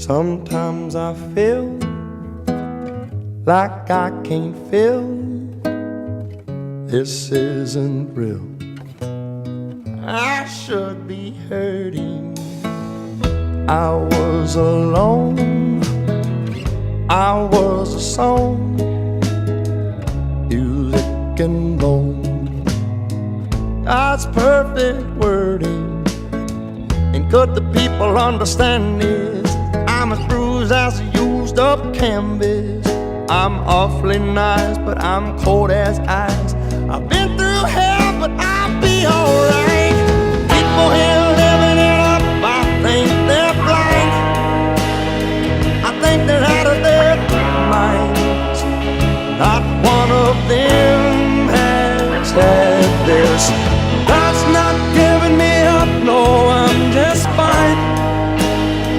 Sometimes I feel like I can't feel this isn't real. I should be hurting. I was alone. I was a song, music and bone. God's perfect wording. And could the people understand this? I'm as bruised as a used up canvas. I'm awfully nice, but I'm cold as ice. I've been through hell, but I'll be alright. People here